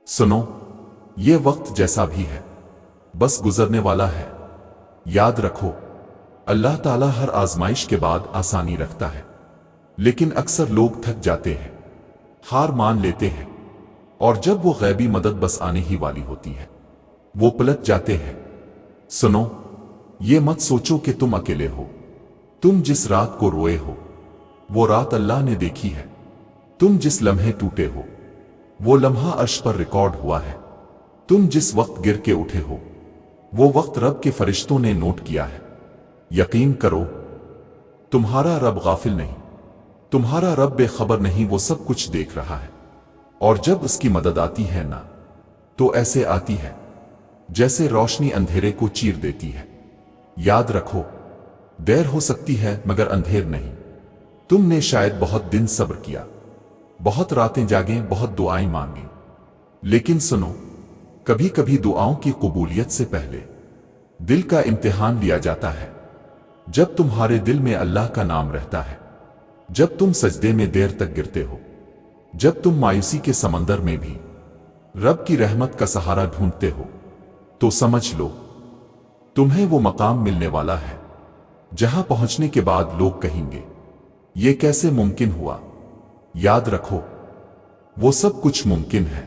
सुनो, ये वक्त जैसा भी है बस गुजरने वाला है। याद रखो, अल्लाह ताला हर आजमाइश के बाद आसानी रखता है, लेकिन अक्सर लोग थक जाते हैं, हार मान लेते हैं, और जब वो गैबी मदद बस आने ही वाली होती है वो पलट जाते हैं। सुनो, ये मत सोचो कि तुम अकेले हो। तुम जिस रात को रोए हो वो रात अल्लाह ने देखी है। तुम जिस लम्हे टूटे हो वो लम्हा अर्श पर रिकॉर्ड हुआ है। तुम जिस वक्त गिर के उठे हो वो वक्त रब के फरिश्तों ने नोट किया है। यकीन करो, तुम्हारा रब गाफिल नहीं, तुम्हारा रब बेखबर नहीं, वो सब कुछ देख रहा है। और जब उसकी मदद आती है ना, तो ऐसे आती है जैसे रोशनी अंधेरे को चीर देती है। याद रखो, देर हो सकती है मगर अंधेर नहीं। तुमने शायद बहुत दिन सब्र किया, बहुत रातें जागे, बहुत दुआएं मांगी, लेकिन सुनो, कभी कभी दुआओं की कबूलियत से पहले दिल का इम्तिहान लिया जाता है। जब तुम्हारे दिल में अल्लाह का नाम रहता है, जब तुम सजदे में देर तक गिरते हो, जब तुम मायूसी के समंदर में भी रब की रहमत का सहारा ढूंढते हो, तो समझ लो तुम्हें वो मकाम मिलने वाला है जहां पहुंचने के बाद लोग कहेंगे, ये कैसे मुमकिन हुआ। याद रखो, वो सब कुछ मुमकिन है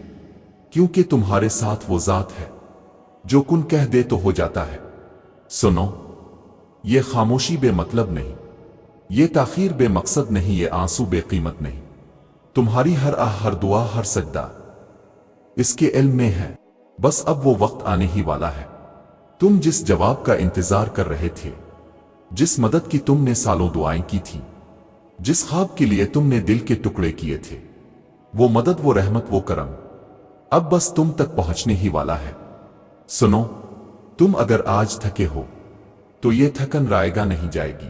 क्योंकि तुम्हारे साथ वो जात है जो कुन कह दे तो हो जाता है। सुनो, ये खामोशी बेमतलब नहीं, ये ताखीर बेमकसद नहीं, ये आंसू बेकीमत नहीं। तुम्हारी हर आह, हर दुआ, हर सजदा इसके इल्म में है। बस अब वो वक्त आने ही वाला है। तुम जिस जवाब का इंतजार कर रहे थे, जिस मदद की तुमने सालों दुआएं की थी, जिस ख्वाब के लिए तुमने दिल के टुकड़े किए थे, वो मदद, वो रहमत, वो करम अब बस तुम तक पहुंचने ही वाला है। सुनो, तुम अगर आज थके हो तो ये थकन रायगा नहीं जाएगी।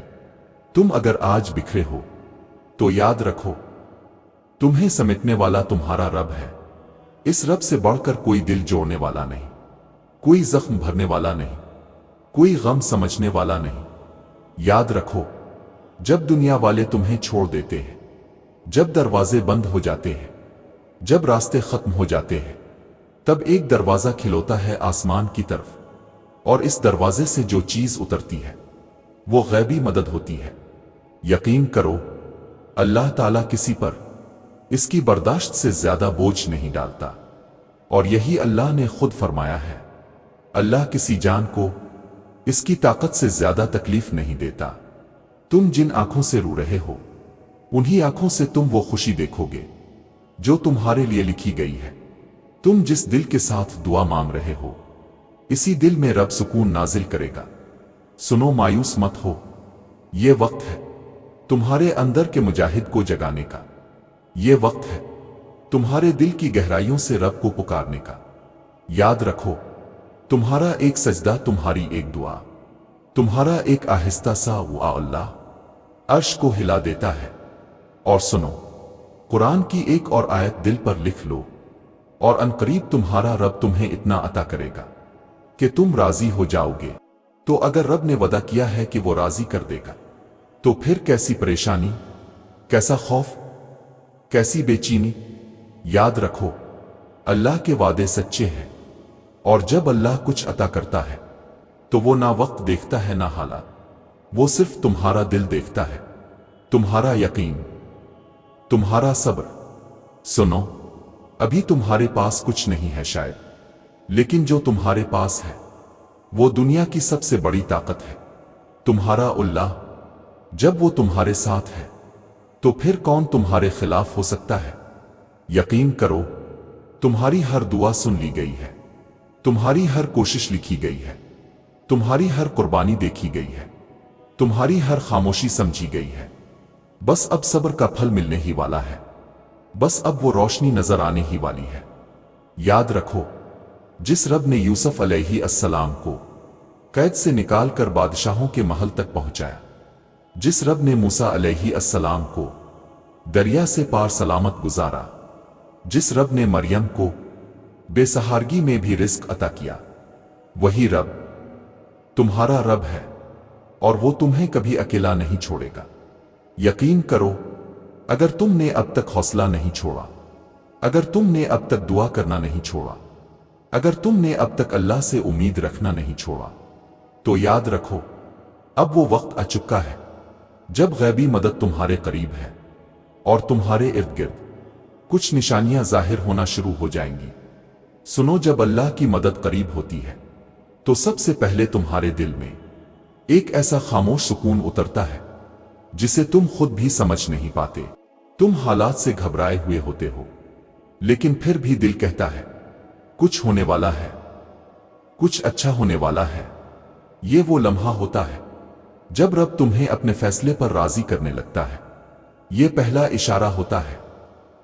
तुम अगर आज बिखरे हो तो याद रखो, तुम्हें समेटने वाला तुम्हारा रब है। इस रब से बढ़कर कोई दिल जोड़ने वाला नहीं, कोई जख्म भरने वाला नहीं, कोई गम समझने वाला नहीं। याद रखो, जब दुनिया वाले तुम्हें छोड़ देते हैं, जब दरवाजे बंद हो जाते हैं, जब रास्ते खत्म हो जाते हैं, तब एक दरवाजा खिलौता है आसमान की तरफ, और इस दरवाजे से जो चीज उतरती है वो गैबी मदद होती है। यकीन करो, अल्लाह ताला किसी पर इसकी बर्दाश्त से ज्यादा बोझ नहीं डालता, और यही अल्लाह ने खुद फरमाया है। अल्लाह किसी जान को इसकी ताकत से ज्यादा तकलीफ नहीं देता। तुम जिन आंखों से रो रहे हो, उन्हीं आंखों से तुम वो खुशी देखोगे जो तुम्हारे लिए लिखी गई है। तुम जिस दिल के साथ दुआ मांग रहे हो, इसी दिल में रब सुकून नाजिल करेगा। सुनो, मायूस मत हो, ये वक्त है तुम्हारे अंदर के मुजाहिद को जगाने का। ये वक्त है तुम्हारे दिल की गहराइयों से रब को पुकारने का। याद रखो, तुम्हारा एक सजदा, तुम्हारी एक दुआ, तुम्हारा एक आहिस्ता सा वो अल्लाह अर्श को हिला देता है। और सुनो, कुरान की एक और आयत दिल पर लिख लो, और अनकरीब तुम्हारा रब तुम्हें इतना अता करेगा कि तुम राजी हो जाओगे। तो अगर रब ने वदा किया है कि वो राजी कर देगा, तो फिर कैसी परेशानी, कैसा खौफ, कैसी बेचैनी। याद रखो, अल्लाह के वादे सच्चे हैं, और जब अल्लाह कुछ अता करता है तो वो ना वक्त देखता है ना हालात, वो सिर्फ तुम्हारा दिल देखता है, तुम्हारा यकीन, तुम्हारा सब्र। सुनो, अभी तुम्हारे पास कुछ नहीं है शायद, लेकिन जो तुम्हारे पास है वो दुनिया की सबसे बड़ी ताकत है, तुम्हारा अल्लाह। जब वो तुम्हारे साथ है तो फिर कौन तुम्हारे खिलाफ हो सकता है। यकीन करो, तुम्हारी हर दुआ सुन ली गई है, तुम्हारी हर कोशिश लिखी गई है, तुम्हारी हर कुर्बानी देखी गई है, तुम्हारी हर खामोशी समझी गई है। बस अब सब्र का फल मिलने ही वाला है, बस अब वो रोशनी नजर आने ही वाली है। याद रखो, जिस रब ने यूसुफ अलैहिस्सलाम को कैद से निकालकर बादशाहों के महल तक पहुंचाया, जिस रब ने मूसा अलैहिस्सलाम को दरिया से पार सलामत गुजारा, जिस रब ने मरियम को बेसहारगी में भी रिस्क अता किया, वही रब तुम्हारा रब है, और वो तुम्हें कभी अकेला नहीं छोड़ेगा। यकीन करो, अगर तुमने अब तक हौसला नहीं छोड़ा अगर तुमने अब तक दुआ करना नहीं छोड़ा, अगर तुमने अब तक अल्लाह से उम्मीद रखना नहीं छोड़ा, तो याद रखो अब वो वक्त आ चुका है जब गैबी मदद तुम्हारे करीब है और तुम्हारे इर्द गिर्द कुछ निशानियां जाहिर होना शुरू हो जाएंगी। सुनो, जब अल्लाह की मदद करीब होती है तो सबसे पहले तुम्हारे दिल में एक ऐसा खामोश सुकून उतरता है जिसे तुम खुद भी समझ नहीं पाते। तुम हालात से घबराए हुए होते हो, लेकिन फिर भी दिल कहता है कुछ होने वाला है, कुछ अच्छा होने वाला है। ये वो लम्हा होता है जब रब तुम्हें अपने फैसले पर राजी करने लगता है। ये पहला इशारा होता है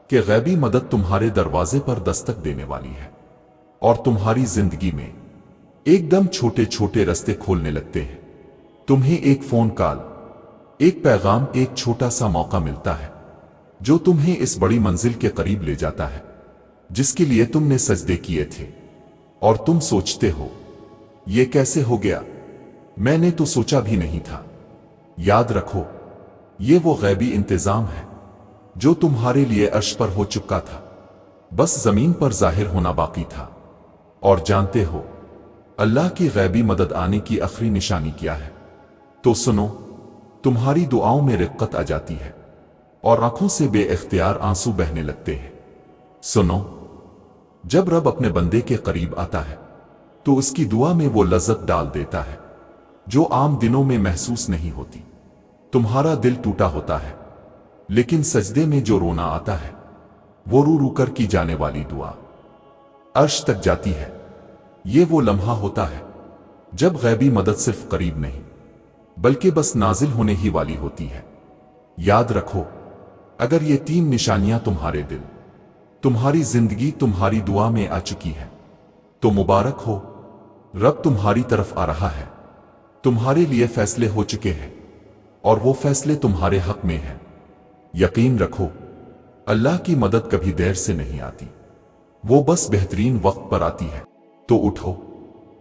कि गैबी मदद तुम्हारे दरवाजे पर दस्तक देने वाली है और तुम्हारी जिंदगी में एकदम छोटे छोटे रास्ते खोलने लगते हैं। तुम्हें एक फोन कॉल, एक पैगाम, एक छोटा सा मौका मिलता है जो तुम्हें इस बड़ी मंजिल के करीब ले जाता है जिसके लिए तुमने सजदे किए थे। और तुम सोचते हो ये कैसे हो गया, मैंने तो सोचा भी नहीं था। याद रखो ये वो गैबी इंतजाम है जो तुम्हारे लिए अर्श पर हो चुका था, बस जमीन पर जाहिर होना बाकी था। और जानते हो अल्लाह की गैबी मदद आने की आखिरी निशानी क्या है? तो सुनो, तुम्हारी दुआओं में रिक्कत आ जाती है और आंखों से बेइख्तियार आंसू बहने लगते हैं। सुनो, जब रब अपने बंदे के करीब आता है तो उसकी दुआ में वो लज्जत डाल देता है जो आम दिनों में महसूस नहीं होती। तुम्हारा दिल टूटा होता है, लेकिन सजदे में जो रोना आता है वो रू रू कर की जाने वाली दुआ अर्श तक जाती है। ये वो लम्हा होता है जब गैबी मदद सिर्फ करीब नहीं बल्कि बस नाजिल होने ही वाली होती है। याद रखो, अगर ये 3 निशानियां तुम्हारे दिल, तुम्हारी जिंदगी, तुम्हारी दुआ में आ चुकी है तो मुबारक हो, रब तुम्हारी तरफ आ रहा है। तुम्हारे लिए फैसले हो चुके हैं और वो फैसले तुम्हारे हक में हैं। यकीन रखो, अल्लाह की मदद कभी देर से नहीं आती, वो बस बेहतरीन वक्त पर आती है। तो उठो,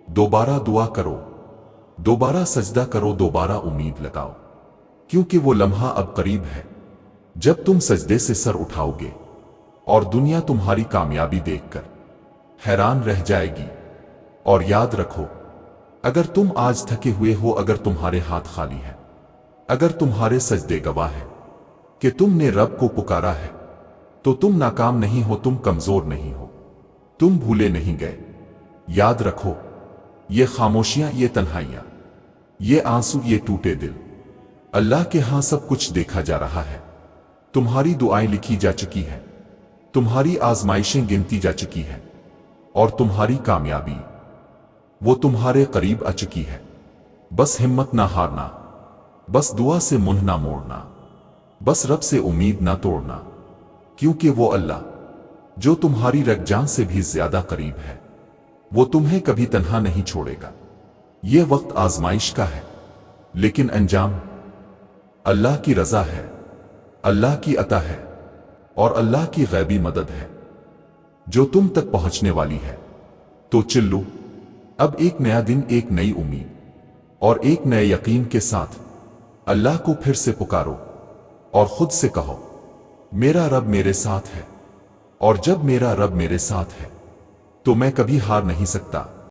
दोबारा दुआ करो, दोबारा सजदा करो, दोबारा उम्मीद लगाओ, क्योंकि वो लम्हा अब करीब है जब तुम सजदे से सर उठाओगे और दुनिया तुम्हारी कामयाबी देखकर हैरान रह जाएगी। और याद रखो, अगर तुम आज थके हुए हो, अगर तुम्हारे हाथ खाली है, अगर तुम्हारे सजदे गवाह है कि तुमने रब को पुकारा है, तो तुम नाकाम नहीं हो, तुम कमजोर नहीं हो, तुम भूले नहीं गए। याद रखो, ये खामोशियां, ये तन्हाइयां, ये आंसू, ये टूटे दिल, अल्लाह के हां सब कुछ देखा जा रहा है। तुम्हारी दुआएं लिखी जा चुकी है, तुम्हारी आजमाइशें गिनती जा चुकी है और तुम्हारी कामयाबी वो तुम्हारे करीब आ चुकी है। बस हिम्मत ना हारना, बस दुआ से मुंह ना मोड़ना, बस रब से उम्मीद ना तोड़ना, क्योंकि वो अल्लाह जो तुम्हारी रगजान से भी ज्यादा करीब है, वो तुम्हें कभी तन्हा नहीं छोड़ेगा। ये वक्त आजमाइश का है, लेकिन अंजाम अल्लाह की रजा है, अल्लाह की अता है और अल्लाह की गैबी मदद है जो तुम तक पहुंचने वाली है। तो चिल्लू, अब एक नया दिन, एक नई उम्मीद और एक नए यकीन के साथ अल्लाह को फिर से पुकारो और खुद से कहो, मेरा रब मेरे साथ है और जब मेरा रब मेरे साथ है तो मैं कभी हार नहीं सकता।